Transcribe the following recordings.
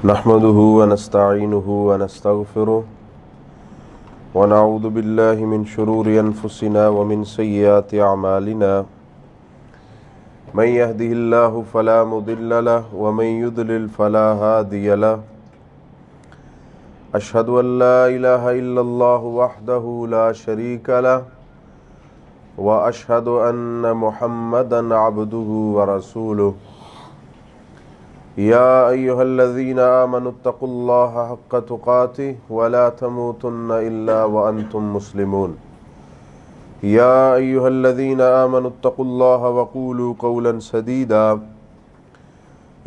نحمده ونستعينه ونستغفره ونعوذ بالله من شرور أنفسنا ومن سيئات أعمالنا من يهده الله فلا مضل له ومن يضلل فلا هادي له أشهد أن لا إله إلا الله وحده لا شريك له وأشهد أن محمدا عبده ورسوله يا أيها الذين آمنوا اتقوا الله حق تقاته ولا تموتن إلا وأنتم مسلمون يا أيها الذين آمنوا اتقوا الله وقولوا قولا سديدا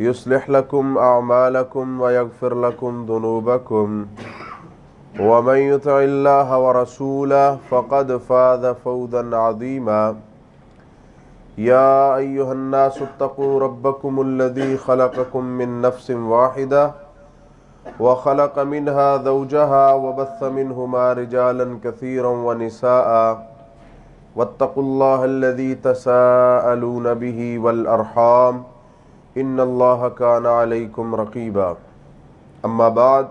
يصلح لكم أعمالكم ويغفر لكم ذنوبكم ومن يطع الله ورسوله فقد فاز فوزا عظيما يا أيها الناس اتقوا ربكم الذي خلقكم من نفس واحدة وخلق منها زوجها وبث منهما رجالا كثيرا ونساء واتقوا الله الذي تساءلون به والأرحام إن الله كان عليكم رقيبا أما بعد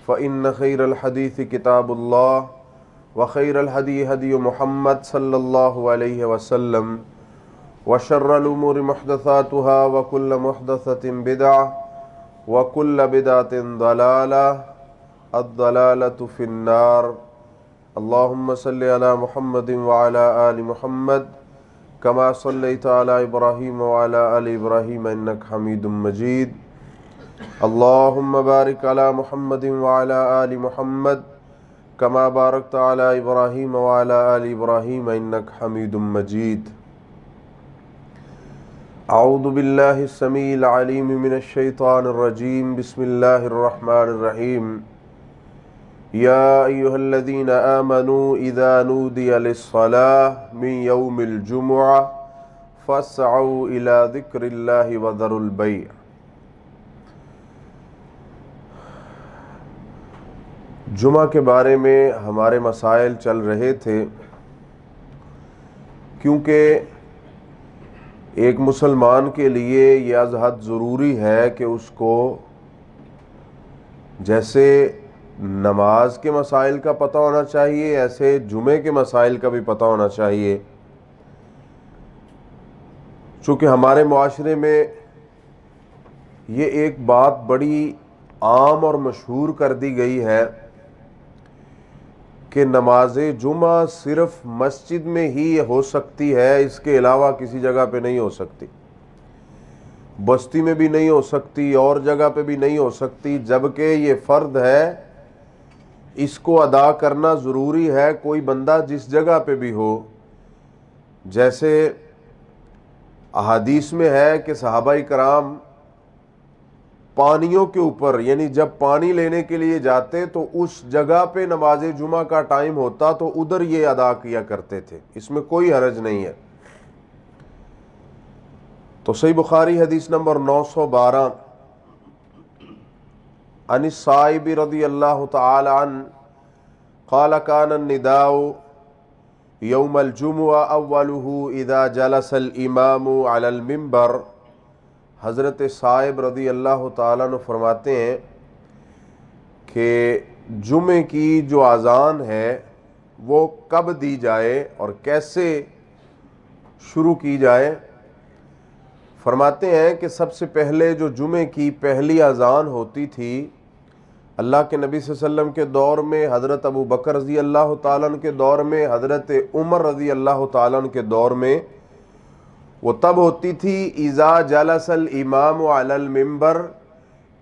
فإن خير الحديث كتاب الله وخير الهدي هدي محمد صلى الله عليه وسلم وشر الأمور محدثاتها وكل محدثة بدعة وكل بدعة ضلالة الضلالة في النار اللهم صل على محمد وعلى آل محمد كما صليت على إبراهيم وعلى آل إبراهيم إنك حميد مجيد اللهم بارك على محمد وعلى آل محمد كما باركت على إبراهيم وعلى آل إبراهيم إنك حميد مجيد اعوذ باللہ السمیع العلیم من الشیطان الرجیم بسم اللہ الرحمن الرحیم یا ایہا الذین آمنوا اذا نودی للصلاة من یوم الجمعہ فاسعوا الى ذکر اللہ وذروا البیع۔ جمعہ کے بارے میں ہمارے مسائل چل رہے تھے، کیونکہ ایک مسلمان کے لیے یہ از حد ضروری ہے کہ اس کو جیسے نماز کے مسائل کا پتہ ہونا چاہیے، ایسے جمعے کے مسائل کا بھی پتہ ہونا چاہیے، چونکہ ہمارے معاشرے میں یہ ایک بات بڑی عام اور مشہور کر دی گئی ہے کہ نماز جمعہ صرف مسجد میں ہی ہو سکتی ہے، اس کے علاوہ کسی جگہ پہ نہیں ہو سکتی، بستی میں بھی نہیں ہو سکتی، اور جگہ پہ بھی نہیں ہو سکتی، جبکہ یہ فرض ہے، اس کو ادا کرنا ضروری ہے، کوئی بندہ جس جگہ پہ بھی ہو۔ جیسے احادیث میں ہے کہ صحابہ کرام پانیوں کے اوپر، یعنی جب پانی لینے کے لیے جاتے تو اس جگہ پہ نماز جمعہ کا ٹائم ہوتا تو ادھر یہ ادا کیا کرتے تھے، اس میں کوئی حرج نہیں ہے۔ تو صحیح بخاری حدیث نمبر 912 عن الصائب رضی اللہ تعالی عنہ قال كان النداء يوم الجمعہ اولہ اذا جلس الامام على المنبر۔ حضرت صائب رضی اللہ تعالیٰ عنہ فرماتے ہیں کہ جمعے کی جو اذان ہے وہ کب دی جائے اور کیسے شروع کی جائے۔ فرماتے ہیں کہ سب سے پہلے جو جمعے کی پہلی اذان ہوتی تھی، اللہ کے نبی صلی اللہ علیہ وسلم کے دور میں، حضرت ابو بکر رضی اللہ تعالیٰ عنہ کے دور میں، حضرت عمر رضی اللہ تعالیٰ عنہ کے دور میں، وہ تب ہوتی تھی اذا جلس الامام علی المنبر،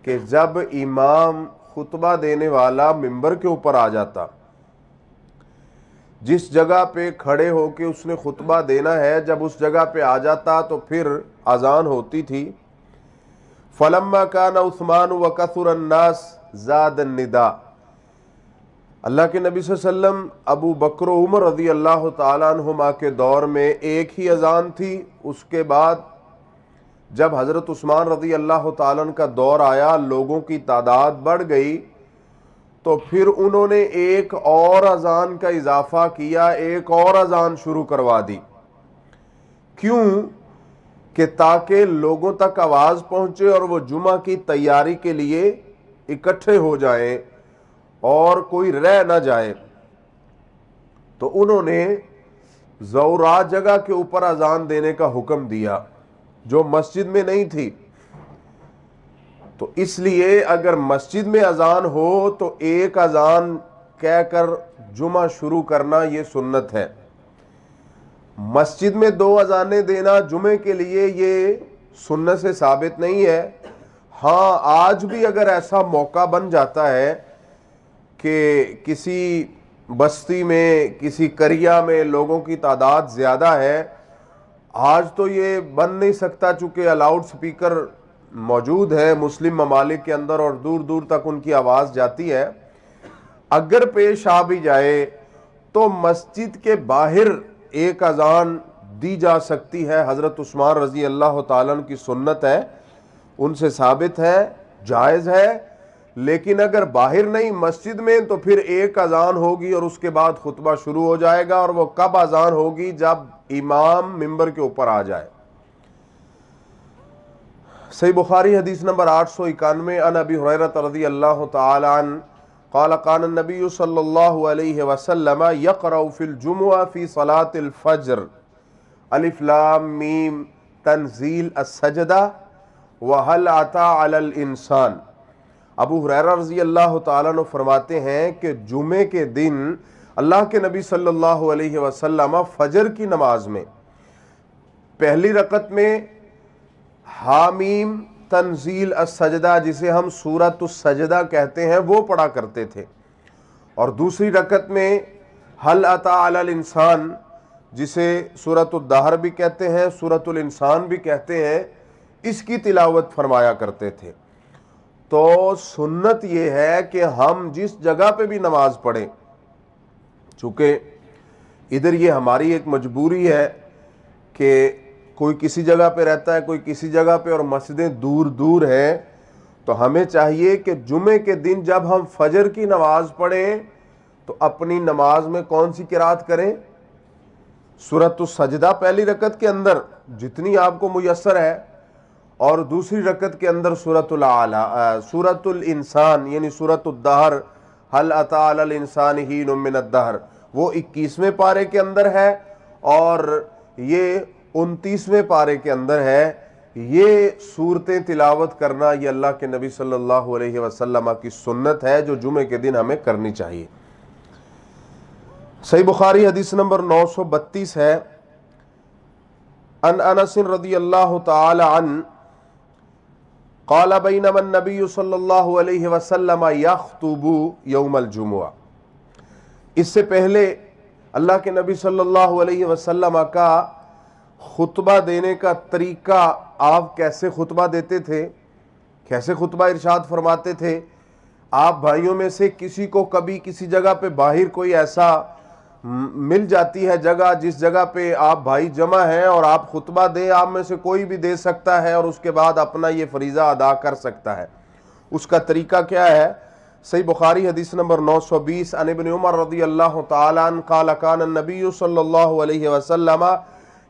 کہ جب امام خطبہ دینے والا ممبر کے اوپر آ جاتا، جس جگہ پہ کھڑے ہو کے اس نے خطبہ دینا ہے، جب اس جگہ پہ آ جاتا تو پھر اذان ہوتی تھی۔ فلما کان عثمان وکثر الناس زاد النداء۔ اللہ کے نبی صلی اللہ علیہ وسلم، ابو بکر و عمر رضی اللہ تعالیٰ عنہما کے دور میں ایک ہی اذان تھی، اس کے بعد جب حضرت عثمان رضی اللہ تعالیٰ عنہ کا دور آیا، لوگوں کی تعداد بڑھ گئی، تو پھر انہوں نے ایک اور اذان کا اضافہ کیا، ایک اور اذان شروع کروا دی۔ کیوں کہ تاکہ لوگوں تک آواز پہنچے اور وہ جمعہ کی تیاری کے لیے اکٹھے ہو جائیں اور کوئی رہ نہ جائے، تو انہوں نے زورات جگہ کے اوپر اذان دینے کا حکم دیا جو مسجد میں نہیں تھی۔ تو اس لیے اگر مسجد میں اذان ہو تو ایک اذان کہہ کر جمعہ شروع کرنا یہ سنت ہے۔ مسجد میں 2 اذانیں دینا جمعے کے لیے یہ سنت سے ثابت نہیں ہے۔ ہاں آج بھی اگر ایسا موقع بن جاتا ہے کہ کسی بستی میں، کسی قریہ میں لوگوں کی تعداد زیادہ ہے، آج تو یہ بن نہیں سکتا چونکہ لاؤڈ سپیکر موجود ہے مسلم ممالک کے اندر اور دور دور تک ان کی آواز جاتی ہے، اگر پیش آ بھی جائے تو مسجد کے باہر ایک اذان دی جا سکتی ہے۔ حضرت عثمان رضی اللہ تعالیٰ عنہ کی سنت ہے، ان سے ثابت ہے، جائز ہے۔ لیکن اگر باہر نہیں مسجد میں تو پھر ایک اذان ہوگی اور اس کے بعد خطبہ شروع ہو جائے گا، اور وہ کب اذان ہوگی؟ جب امام ممبر کے اوپر آ جائے۔ صحیح بخاری حدیث نمبر 891 عن ابی ہریرہ رضی اللہ تعالی عنہ قال قال النبی صلی اللہ علیہ وسلم یقرأ فی الجمعہ فی صلاة الفجر الف لام میم تنزیل السجدہ وہل اتی علی الانسان۔ ابو ہریرہ رضی اللہ تعالیٰ عنہ فرماتے ہیں کہ جمعے کے دن اللہ کے نبی صلی اللہ علیہ وسلم فجر کی نماز میں پہلی رکعت میں حامیم تنزیل السجدہ، جسے ہم سورۃ السجدہ کہتے ہیں، وہ پڑھا کرتے تھے، اور دوسری رکعت میں ہل اتی علی الانسان، جسے سورۃ الدہر بھی کہتے ہیں، سورۃ الانسان بھی کہتے ہیں، اس کی تلاوت فرمایا کرتے تھے۔ تو سنت یہ ہے کہ ہم جس جگہ پہ بھی نماز پڑھیں، چونکہ ادھر یہ ہماری ایک مجبوری ہے کہ کوئی کسی جگہ پہ رہتا ہے، کوئی کسی جگہ پہ، اور مسجدیں دور دور ہیں، تو ہمیں چاہیے کہ جمعے کے دن جب ہم فجر کی نماز پڑھیں تو اپنی نماز میں کون سی قرات کریں؟ سورۃ السجدہ پہلی رکعت کے اندر جتنی آپ کو میسر ہے، اور دوسری رکعت کے اندر سورۃ الاعلی، سورۃ الانسان یعنی سورۃ الدہر، ہل اتی علی الانسان حین من الدہر، وہ 21ویں پارے کے اندر ہے اور یہ 29ویں پارے کے اندر ہے۔ یہ صورتیں تلاوت کرنا یہ اللہ کے نبی صلی اللہ علیہ وسلم کی سنت ہے جو جمعے کے دن ہمیں کرنی چاہیے۔ صحیح بخاری حدیث نمبر 932 ہے، ان انس رضی اللہ تعالی عنہ قال بینما النبی صلی اللہ علیہ وسلم یخطب یوم الجمعہ۔ اس سے پہلے اللہ کے نبی صلی اللہ علیہ وسلم کا خطبہ دینے کا طریقہ، آپ کیسے خطبہ دیتے تھے، کیسے خطبہ ارشاد فرماتے تھے؟ آپ بھائیوں میں سے کسی کو کبھی کسی جگہ پہ باہر کوئی ایسا مل جاتی ہے جگہ جس جگہ پہ آپ بھائی جمع ہیں اور آپ خطبہ دیں، آپ میں سے کوئی بھی دے سکتا ہے اور اس کے بعد اپنا یہ فریضہ ادا کر سکتا ہے، اس کا طریقہ کیا ہے؟ صحیح بخاری حدیث نمبر 920 عن ابن عمر رضی اللہ تعالی عنہ قال کان النبی صلی اللہ علیہ وسلم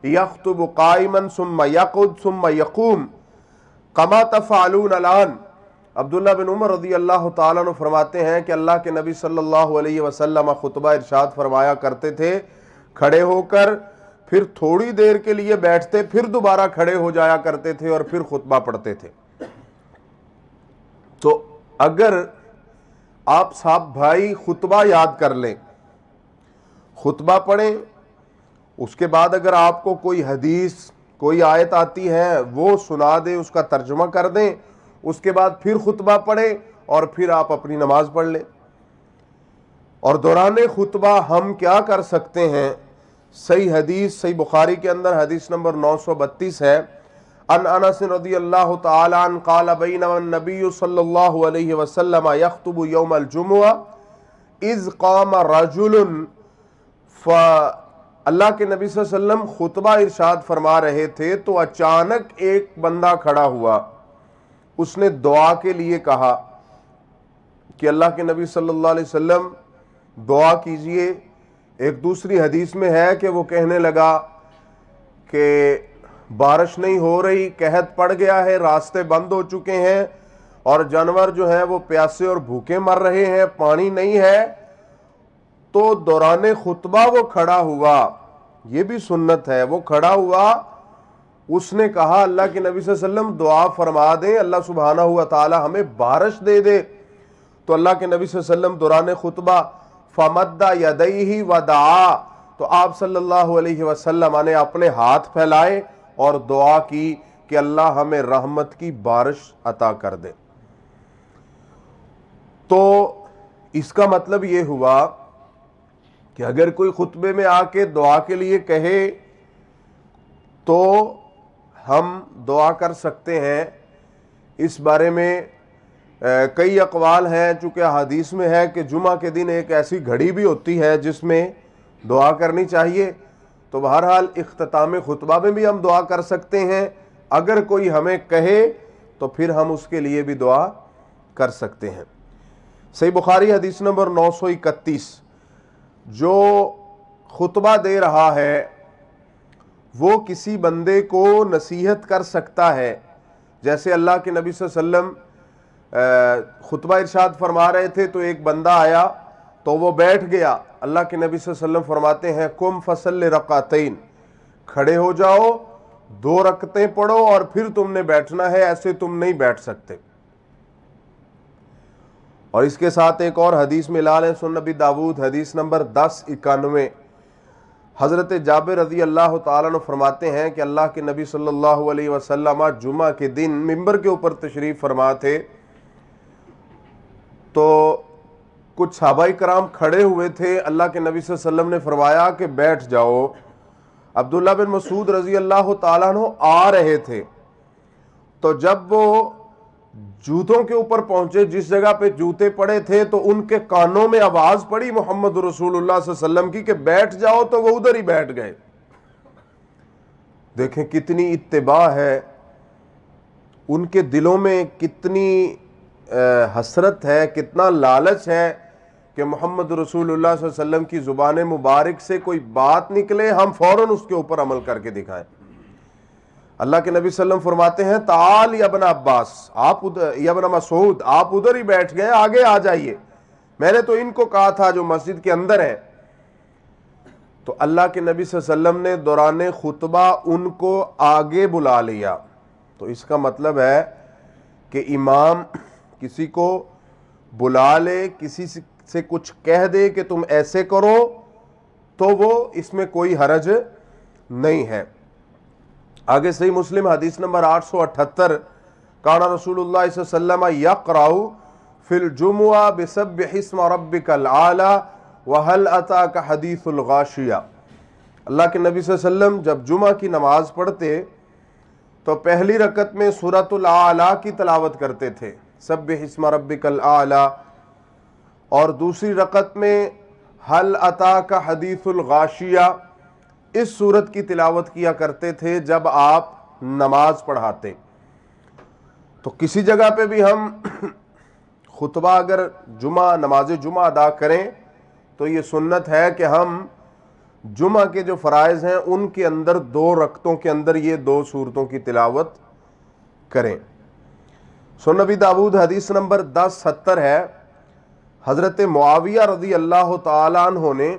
یخطب قائما ثم یقعد ثم یقوم کما تفعلون الان۔ عبداللہ بن عمر رضی اللہ تعالیٰ عنہ فرماتے ہیں کہ اللہ کے نبی صلی اللہ علیہ وسلم خطبہ ارشاد فرمایا کرتے تھے کھڑے ہو کر، پھر تھوڑی دیر کے لیے بیٹھتے، پھر دوبارہ کھڑے ہو جایا کرتے تھے اور پھر خطبہ پڑھتے تھے۔ تو اگر آپ صاحب بھائی خطبہ یاد کر لیں، خطبہ پڑھیں، اس کے بعد اگر آپ کو کوئی حدیث کوئی آیت آتی ہے وہ سنا دیں، اس کا ترجمہ کر دیں، اس کے بعد پھر خطبہ پڑھیں اور پھر آپ اپنی نماز پڑھ لیں۔ اور دوران خطبہ ہم کیا کر سکتے ہیں؟ صحیح حدیث صحیح بخاری کے اندر حدیث نمبر 932 ہے، ان انس رضی اللہ تعالی عنہ قال بینما النبی صلی اللہ علیہ وسلم یخطب یوم الجمعہ اذ قام رجل، اللہ کے نبی صلی اللہ علیہ وسلم خطبہ ارشاد فرما رہے تھے تو اچانک ایک بندہ کھڑا ہوا، اس نے دعا کے لیے کہا کہ اللہ کے نبی صلی اللہ علیہ وسلم دعا کیجئے۔ ایک دوسری حدیث میں ہے کہ وہ کہنے لگا کہ بارش نہیں ہو رہی، قحط پڑ گیا ہے، راستے بند ہو چکے ہیں اور جانور جو ہیں وہ پیاسے اور بھوکے مر رہے ہیں، پانی نہیں ہے، تو دوران خطبہ وہ کھڑا ہوا، یہ بھی سنت ہے، وہ کھڑا ہوا، اس نے کہا اللہ کے نبی صلی اللہ علیہ وسلم دعا فرما دیں اللہ سبحانہ ہوا تعالی ہمیں بارش دے دے. تو اللہ کے نبی صلی اللہ علیہ وسلم دوران خطبہ فمد یدیہ ودعا، تو آپ صلی اللہ علیہ وسلم نے اپنے ہاتھ پھیلائے اور دعا کی کہ اللہ ہمیں رحمت کی بارش عطا کر دے. تو اس کا مطلب یہ ہوا کہ اگر کوئی خطبے میں آ کے دعا کے لیے کہے تو ہم دعا کر سکتے ہیں. اس بارے میں کئی اقوال ہیں، چونکہ حدیث میں ہے کہ جمعہ کے دن ایک ایسی گھڑی بھی ہوتی ہے جس میں دعا کرنی چاہیے. تو بہرحال اختتام خطبہ میں بھی ہم دعا کر سکتے ہیں، اگر کوئی ہمیں کہے تو پھر ہم اس کے لیے بھی دعا کر سکتے ہیں. صحیح بخاری حدیث نمبر 931. جو خطبہ دے رہا ہے وہ کسی بندے کو نصیحت کر سکتا ہے، جیسے اللہ کے نبی صلی اللہ علیہ وسلم خطبہ ارشاد فرما رہے تھے تو ایک بندہ آیا تو وہ بیٹھ گیا. اللہ کے نبی صلی اللہ علیہ وسلم فرماتے ہیں قم فصلی رکعتین، کھڑے ہو جاؤ 2 رکعتیں پڑھو اور پھر تم نے بیٹھنا ہے، ایسے تم نہیں بیٹھ سکتے. اور اس کے ساتھ ایک اور حدیث میں لال سنن نبی داود حدیث نمبر 1091، حضرت جابر رضی اللہ تعالیٰ عنہ فرماتے ہیں کہ اللہ کے نبی صلی اللہ علیہ وسلم جمعہ کے دن ممبر کے اوپر تشریف فرما تھے، تو کچھ صحابہ کرام کھڑے ہوئے تھے. اللہ کے نبی صلی اللہ علیہ وسلم نے فرمایا کہ بیٹھ جاؤ. عبداللہ بن مسعود رضی اللہ تعالیٰ عنہ آ رہے تھے، تو جب وہ جوتوں کے اوپر پہنچے، جس جگہ پہ جوتے پڑے تھے، تو ان کے کانوں میں آواز پڑی محمد رسول اللہ صلی اللہ علیہ وسلم کی کہ بیٹھ جاؤ، تو وہ ادھر ہی بیٹھ گئے. دیکھیں کتنی اتباع ہے، ان کے دلوں میں کتنی حسرت ہے، کتنا لالچ ہے کہ محمد رسول اللہ صلی اللہ علیہ وسلم کی زبان مبارک سے کوئی بات نکلے ہم فوراً اس کے اوپر عمل کر کے دکھائیں. اللہ کے نبی صلی اللہ علیہ وسلم فرماتے ہیں تعال یا ابن عباس، آپ یا ابن مسعود، آپ ادھر ہی بیٹھ گئے، آگے آ جائیے، میں نے تو ان کو کہا تھا جو مسجد کے اندر ہے. تو اللہ کے نبی صلی اللہ علیہ وسلم نے دوران خطبہ ان کو آگے بلا لیا. تو اس کا مطلب ہے کہ امام کسی کو بلا لے، کسی سے کچھ کہہ دے کہ تم ایسے کرو، تو وہ اس میں کوئی حرج نہیں ہے. آگے صحیح مسلم حدیث نمبر 878، کان رسول اللہ صلی اللہ علیہ وسلم یقرأ فی الجمعہ بسبح اسم ربک الاعلی وہل اتاک حدیث الغاشیہ. اللہ کے نبی صلی اللہ علیہ وسلم جب جمعہ کی نماز پڑھتے تو پہلی رکعت میں سورۃ الاعلی کی تلاوت کرتے تھے، سبح اسم ربک الاعلی، اور دوسری رکعت میں ہل اتاک حدیث الغاشیہ، اس سورت کی تلاوت کیا کرتے تھے جب آپ نماز پڑھاتے. تو کسی جگہ پہ بھی ہم خطبہ اگر نماز جمعہ ادا کریں تو یہ سنت ہے کہ ہم جمعہ کے جو فرائض ہیں ان کے اندر 2 رکعتوں کے اندر یہ 2 سورتوں کی تلاوت کریں. سنن نبی داود حدیث نمبر 1070 ہے، حضرت معاویہ رضی اللہ تعالیٰ عنہ نے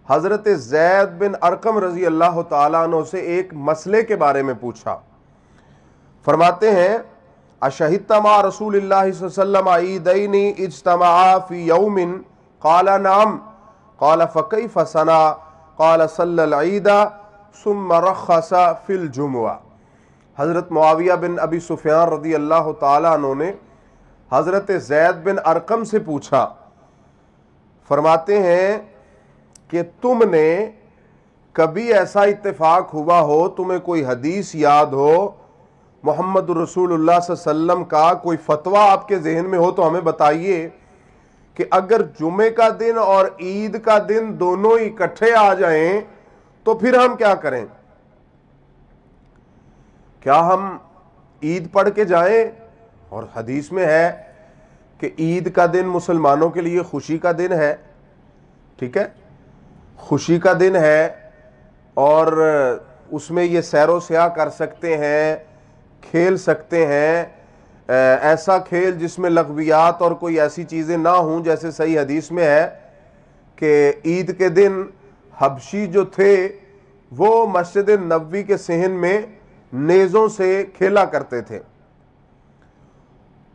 حضرت زید بن ارقم رضی اللہ تعالیٰ عنہ سے ایک مسئلے کے بارے میں پوچھا. فرماتے ہیں اشہدت مع رسول اللہ صلی اللہ علیہ وسلم عیدین اجتمعا فی یوم، قال نعم، قال فکیف صنع، قال صلی العید ثم رخص فی الجمعہ. حضرت معاویہ بن ابی سفیان رضی اللہ تعالیٰ عنہ نے حضرت زید بن ارقم سے پوچھا، فرماتے ہیں کہ تم نے کبھی ایسا اتفاق ہوا ہو، تمہیں کوئی حدیث یاد ہو محمد رسول اللہ صلی اللہ علیہ وسلم کا، کوئی فتویٰ آپ کے ذہن میں ہو تو ہمیں بتائیے کہ اگر جمعے کا دن اور عید کا دن دونوں اکٹھے آ جائیں تو پھر ہم کیا کریں؟ کیا ہم عید پڑھ کے جائیں؟ اور حدیث میں ہے کہ عید کا دن مسلمانوں کے لیے خوشی کا دن ہے، ٹھیک ہے، خوشی کا دن ہے، اور اس میں یہ سیر و سیاح کر سکتے ہیں، کھیل سکتے ہیں، ایسا کھیل جس میں لغویات اور کوئی ایسی چیزیں نہ ہوں، جیسے صحیح حدیث میں ہے کہ عید کے دن حبشی جو تھے وہ مسجد نبوی کے صحن میں نیزوں سے کھیلا کرتے تھے۔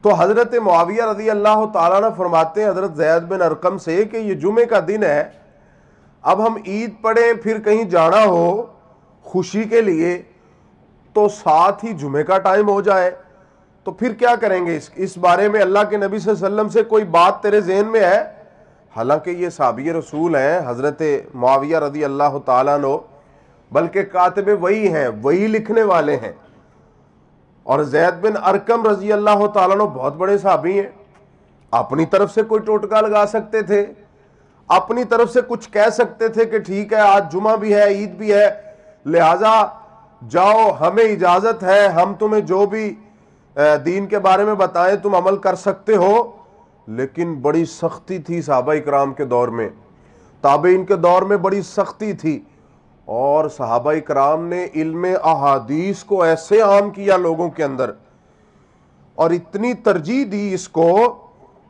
تو حضرت معاویہ رضی اللہ تعالیٰ عنہ فرماتے ہیں حضرت زید بن ارقم سے کہ یہ جمعے کا دن ہے، اب ہم عید پڑھیں پھر کہیں جانا ہو خوشی کے لیے تو ساتھ ہی جمعے کا ٹائم ہو جائے، تو پھر کیا کریں گے؟ اس بارے میں اللہ کے نبی صلی اللہ علیہ وسلم سے کوئی بات تیرے ذہن میں ہے؟ حالانکہ یہ صحابی رسول ہیں حضرت معاویہ رضی اللہ تعالیٰ عنہ، بلکہ کاتب وحی ہیں، وحی لکھنے والے ہیں، اور زید بن ارقم رضی اللہ تعالیٰ عنہ بہت بڑے صحابی ہیں، اپنی طرف سے کوئی ٹوٹکا لگا سکتے تھے، اپنی طرف سے کچھ کہہ سکتے تھے کہ ٹھیک ہے آج جمعہ بھی ہے، عید بھی ہے، لہٰذا جاؤ ہمیں اجازت ہے، ہم تمہیں جو بھی دین کے بارے میں بتائیں تم عمل کر سکتے ہو۔ لیکن بڑی سختی تھی صحابہ اکرام کے دور میں، تابعین کے دور میں بڑی سختی تھی، اور صحابہ اکرام نے علم احادیث کو ایسے عام کیا لوگوں کے اندر، اور اتنی ترجیح دی اس کو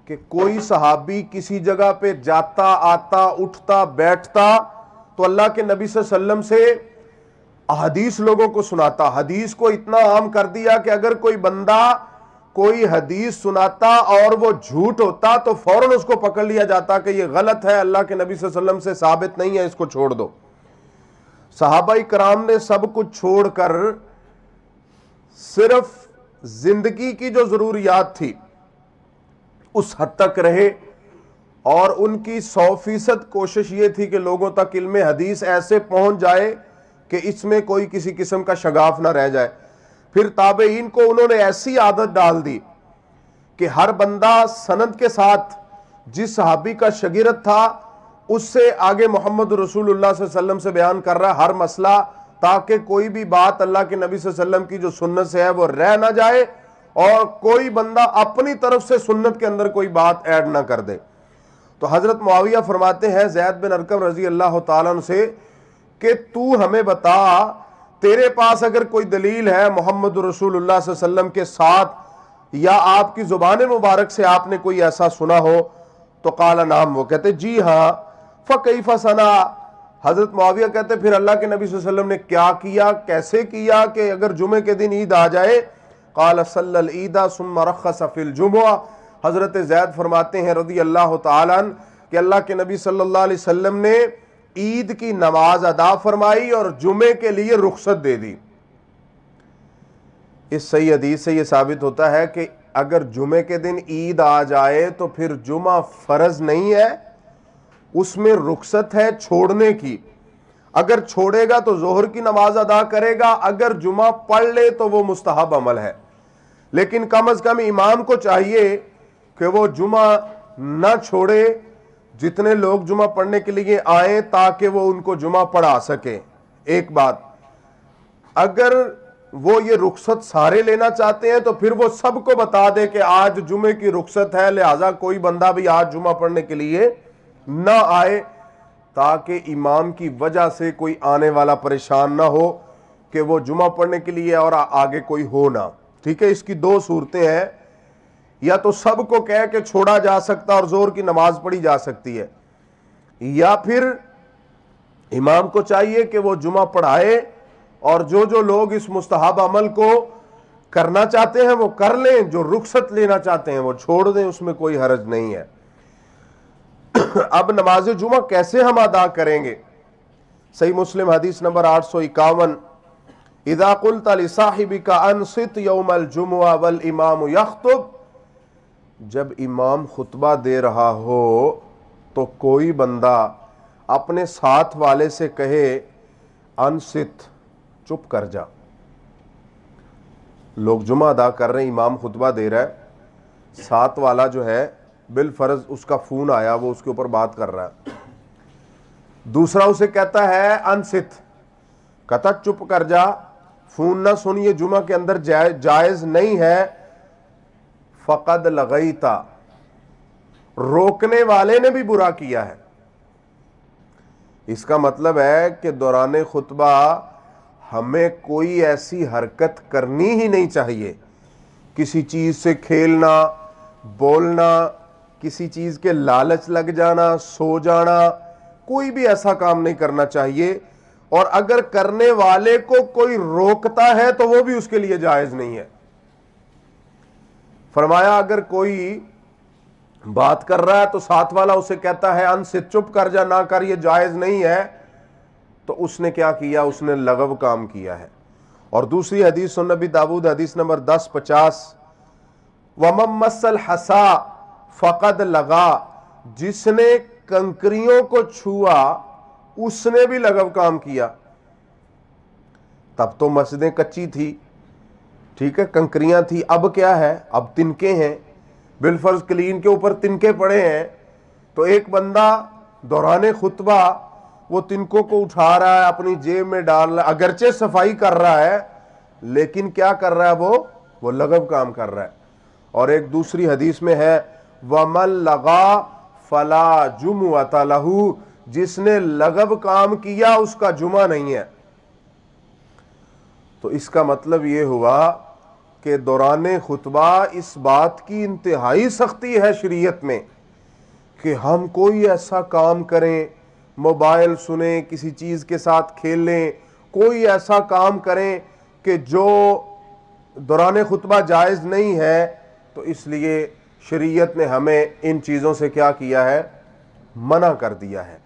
کہ کوئی صحابی کسی جگہ پہ جاتا آتا اٹھتا بیٹھتا تو اللہ کے نبی صلی اللہ علیہ وسلم سے احادیث لوگوں کو سناتا۔ حدیث کو اتنا عام کر دیا کہ اگر کوئی بندہ کوئی حدیث سناتا اور وہ جھوٹ ہوتا تو فوراً اس کو پکڑ لیا جاتا کہ یہ غلط ہے، اللہ کے نبی صلی اللہ علیہ وسلم سے ثابت نہیں ہے، اس کو چھوڑ دو۔ صحابہ کرام نے سب کچھ چھوڑ کر صرف زندگی کی جو ضروریات تھی اس حد تک رہے، اور ان کی 100% کوشش یہ تھی کہ لوگوں تک علم حدیث ایسے پہنچ جائے کہ اس میں کوئی کسی قسم کا شگاف نہ رہ جائے۔ پھر تابعین کو انہوں نے ایسی عادت ڈال دی کہ ہر بندہ سند کے ساتھ جس صحابی کا شاگرد تھا اس سے آگے محمد رسول اللہ صلی اللہ علیہ وسلم سے بیان کر رہا ہے ہر مسئلہ، تاکہ کوئی بھی بات اللہ کے نبی صلی اللہ علیہ وسلم کی جو سنت سے ہے وہ رہ نہ جائے، اور کوئی بندہ اپنی طرف سے سنت کے اندر کوئی بات ایڈ نہ کر دے۔ تو حضرت معاویہ فرماتے ہیں زید بن ارقم رضی اللہ تعالیٰ عنہ سے کہ تو ہمیں بتا، تیرے پاس اگر کوئی دلیل ہے محمد رسول اللہ صلی اللہ علیہ وسلم کے ساتھ یا آپ کی زبان مبارک سے آپ نے کوئی ایسا سنا ہو تو قال نعم، وہ کہتے جی ہاں۔ فکیف صنع، حضرت معاویہ کہتے پھر اللہ کے نبی صلی اللہ علیہ وسلم نے کیا کیا، کیسے کیا کہ اگر جمعے کے دن عید آ جائے؟ قال صلی العید ثم رخص فی الجمعہ، حضرت زید فرماتے ہیں رضی اللہ تعالیٰ عنہ کہ اللہ کے نبی صلی اللہ علیہ وسلم نے عید کی نماز ادا فرمائی اور جمعے کے لیے رخصت دے دی۔ اس صحیح حدیث سے یہ ثابت ہوتا ہے کہ اگر جمعے کے دن عید آ جائے تو پھر جمعہ فرض نہیں ہے، اس میں رخصت ہے چھوڑنے کی۔ اگر چھوڑے گا تو ظہر کی نماز ادا کرے گا، اگر جمعہ پڑھ لے تو وہ مستحب عمل ہے، لیکن کم از کم امام کو چاہیے کہ وہ جمعہ نہ چھوڑے، جتنے لوگ جمعہ پڑھنے کے لیے آئیں تاکہ وہ ان کو جمعہ پڑھا سکے۔ ایک بات، اگر وہ یہ رخصت سارے لینا چاہتے ہیں تو پھر وہ سب کو بتا دے کہ آج جمعے کی رخصت ہے، لہٰذا کوئی بندہ بھی آج جمعہ پڑھنے کے لیے نہ آئے، تاکہ امام کی وجہ سے کوئی آنے والا پریشان نہ ہو کہ وہ جمعہ پڑھنے کے لیے اور آگے کوئی ہو نہ۔ ٹھیک ہے، اس کی دو صورتیں ہیں، یا تو سب کو کہہ کے چھوڑا جا سکتا اور زور کی نماز پڑھی جا سکتی ہے، یا پھر امام کو چاہیے کہ وہ جمعہ پڑھائے اور جو جو لوگ اس مستحب عمل کو کرنا چاہتے ہیں وہ کر لیں، جو رخصت لینا چاہتے ہیں وہ چھوڑ دیں، اس میں کوئی حرج نہیں ہے۔ اب نماز جمعہ کیسے ہم ادا کریں گے؟ صحیح مسلم حدیث نمبر 851، اذا قلت لصاحبك انصت یوم الجمعہ والامام یخطب، جب امام خطبہ دے رہا ہو تو کوئی بندہ اپنے ساتھ والے سے کہے انصت، چپ کر جا۔ لوگ جمعہ ادا کر رہے ہیں، امام خطبہ دے رہا ہے، ساتھ والا جو ہے بالفرض اس کا فون آیا، وہ اس کے اوپر بات کر رہا ہے، دوسرا اسے کہتا ہے انصت، کہتا چپ کر جا، فون نہ سن، یہ جمعہ کے اندر جائز نہیں ہے، فقد لغیتا، روکنے والے نے بھی برا کیا ہے۔ اس کا مطلب ہے کہ دوران خطبہ ہمیں کوئی ایسی حرکت کرنی ہی نہیں چاہیے، کسی چیز سے کھیلنا، بولنا، کسی چیز کے لالچ لگ جانا، سو جانا، کوئی بھی ایسا کام نہیں کرنا چاہیے، اور اگر کرنے والے کو کوئی روکتا ہے تو وہ بھی اس کے لیے جائز نہیں ہے۔ فرمایا اگر کوئی بات کر رہا ہے تو ساتھ والا اسے کہتا ہے ان سے چپ کر جا، نہ کر، یہ جائز نہیں ہے، تو اس نے کیا کیا؟ اس نے لغو کام کیا ہے۔ اور دوسری حدیث سنن نبی داؤد حدیث نمبر 1050، وَمَن مَسَّ الْحَصَىٰ فَقَدْ لَغَا، جس نے کنکریوں کو چھوا اس نے بھی لغو کام کیا۔ تب تو مسجدیں کچی تھی، ٹھیک ہے، کنکریاں تھی، اب کیا ہے؟ اب تنکے ہیں، بالفرض کلین کے اوپر تنکے پڑے ہیں، تو ایک بندہ دوران خطبہ وہ تنکوں کو اٹھا رہا ہے، اپنی جیب میں ڈال رہا ہے، اگرچہ صفائی کر رہا ہے لیکن کیا کر رہا ہے؟ وہ لغو کام کر رہا ہے۔ اور ایک دوسری حدیث میں ہے وَمَن لَغَا فَلَا جُمُعَةَ لَهُ، جس نے لغو کام کیا اس کا جمعہ نہیں ہے۔ تو اس کا مطلب یہ ہوا کہ دوران خطبہ اس بات کی انتہائی سختی ہے شریعت میں کہ ہم کوئی ایسا کام کریں، موبائل سنیں، کسی چیز کے ساتھ کھیلیں، کوئی ایسا کام کریں کہ جو دوران خطبہ جائز نہیں ہے، تو اس لیے شریعت نے ہمیں ان چیزوں سے کیا کیا ہے؟ منع کر دیا ہے۔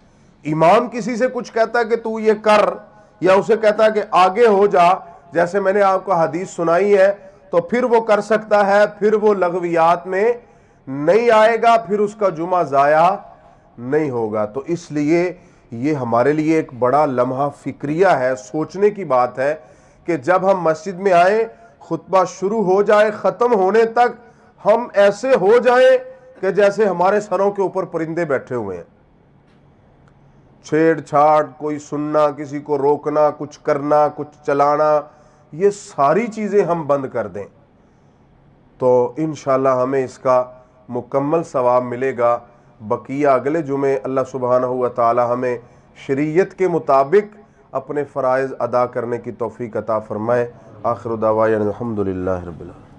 امام کسی سے کچھ کہتا ہے کہ تو یہ کر، یا اسے کہتا ہے کہ آگے ہو جا، جیسے میں نے آپ کو حدیث سنائی ہے، تو پھر وہ کر سکتا ہے، پھر وہ لغویات میں نہیں آئے گا، پھر اس کا جمعہ ضائع نہیں ہوگا۔ تو اس لیے یہ ہمارے لیے ایک بڑا لمحہ فکریہ ہے، سوچنے کی بات ہے کہ جب ہم مسجد میں آئیں، خطبہ شروع ہو جائے ختم ہونے تک ہم ایسے ہو جائیں کہ جیسے ہمارے سروں کے اوپر پرندے بیٹھے ہوئے ہیں۔ چھیڑ چھاڑ، کوئی سننا، کسی کو روکنا، کچھ کرنا، کچھ چلانا، یہ ساری چیزیں ہم بند کر دیں تو انشاءاللہ ہمیں اس کا مکمل ثواب ملے گا۔ بقیہ اگلے جمعے اللہ سبحانہ و تعالی ہمیں شریعت کے مطابق اپنے فرائض ادا کرنے کی توفیق عطا فرمائے۔ آخر دعوانا الحمدللہ رب العالمین۔